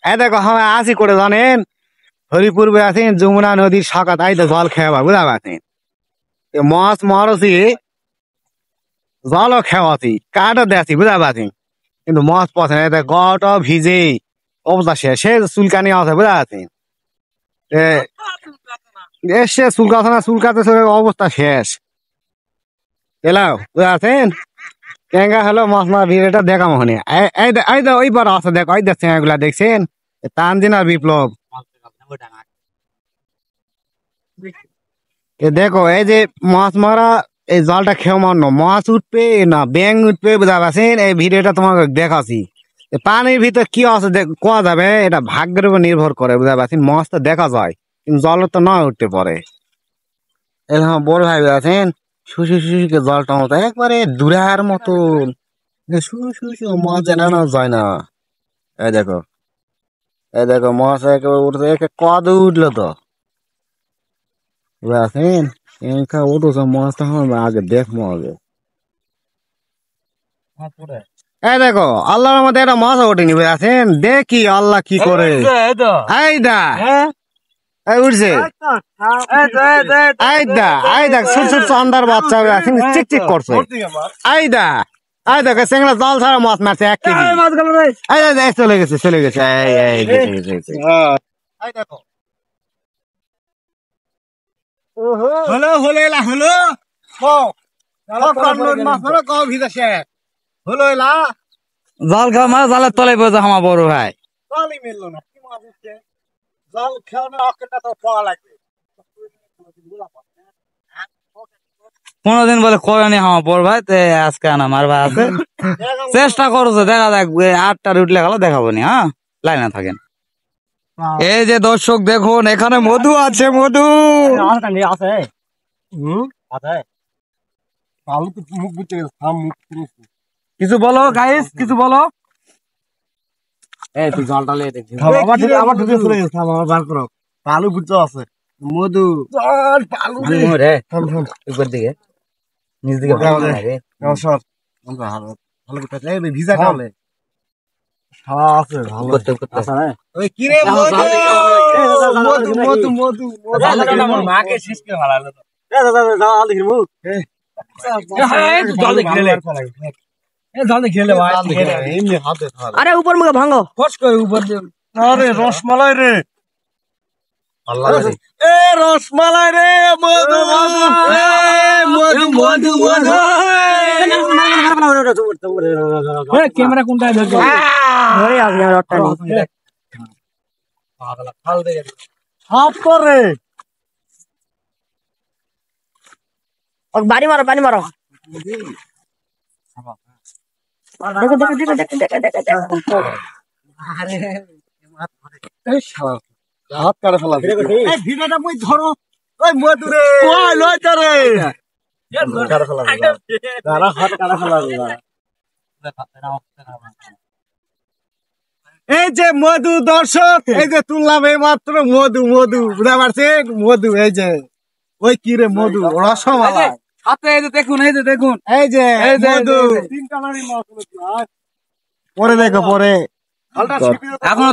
এই দেখো হ্যাঁ আসি করে জানেন হরিপুরে আছেন যমুনা নদীর শাখা তাই তো জল খেয়াবা বুঝা পাচ্ছেন মাছ মারছি জলও খেওয়াছি কাঠও দেখছি বুঝা পাচ্ছেন কিন্তু মাছ পছন্দ এতে গটা ভিজে অবস্থা শেষ সে চুলকানি আছে বুঝা পাচ্ছেন এসে চুলকাছে না চুলকাতে অবস্থা শেষ এলাও বুঝা পাচ্ছেন টেঙ্গা হলো মাছ মারা ভিড়টা দেখা মনে এই ওই বার আছে দেখো ওই দেখছেন এগুলা দেখছেন তানজিন আর বিপ্লব দেখো এই যে মাছ মারা এই জালটা খেয়ে মারনো মাছ উঠবে না ব্যাং উঠবে বুঝা পাচ্ছেন এই ভিডিওটা তোমাকে দেখাচ্ছি পানির ভিতর কি আছে কোয়া যাবে এটা ভাগ্যের উপর নির্ভর করে বুঝা পাচ্ছেন মাছ তো দেখা যায় কিন্তু জল তো নয় উঠতে পারে এরকম বড় ভাই আছেন শুশু শুশুকে জলটা মতো একবারে দূরার মতন শুরু শুরু মাছ জানানো যায় না এই দেখো মাছ একেবারে উঠতে কদ উঠলো তো বুঝাছেন উঠেছে মাছটা আগে দেখবো আগে এই দেখো আল্লাহর মধ্যে একটা মাছ ওঠেনি বুঝাছেন দেখি আল্লাহ কি করে এইদা উঠছে দেখ ছোট ছোট চান্দার বাচ্চা চিক চিক করছে দেখো চেংড়া জল ছাড়া মাছ মারছে 1 কেজি চলে গেছে দেখো হলো জল খাওয়া মাছ জালের তলে বোঝা আমার বড় ভাই জলই মিললো না কি মাছ উঠছে জল খেয়ানো অকেটা তো পাওয়া লাগবে 15 দিন বলে করেনি আমার বড় ভাই আজকে আনা মার ভাই আছে চেষ্টা করছে দেখা যাক 8টা উঠলে গেল দেখাবো নি হ্যাঁ লাইনে থাকেন এই যে দর্শক দেখুন এখানে মধু আছে মধু কিছু বলো গাইস কিছু বলো এই তুই জলটা লে দেখি আবার ঢুকে চলে গেছে আমার বার করো পালু বুঝছো আছে মধু জল পালু রে থাম উপর দিকে নিচ দিকে ভালো লাগে সর ভালো কথা এই ভিজা খাওলে খাওয়া আছে ভালো আছে না ওই কি রে মধু আমার মাকে শেষ করে ভালো লাগলো দাদা যাও দেখি মুখ আরে উপর মুখে ভাঙো উপর আরে রসমালাই রে রসমালাই রে মধু মধু মধু ক্যামেরা কোনটা বাড়ি মারো হাত কাটা ফেলা ভিডিওটা মই ধরো ওই মধুরে ওই লয় তারে কাটা ফেলা তারা হাত কাটা ফেলা এই যে মধু দর্শক এই যে তুললাম এই মাত্র মধু বুঝতে পারছেন মধু এই যে ওই কি রে মধু রসমালাই হাতে এই যে দেখুন এই যে মধু 3 কালারই মাছ পরে দেখো পরে এখনো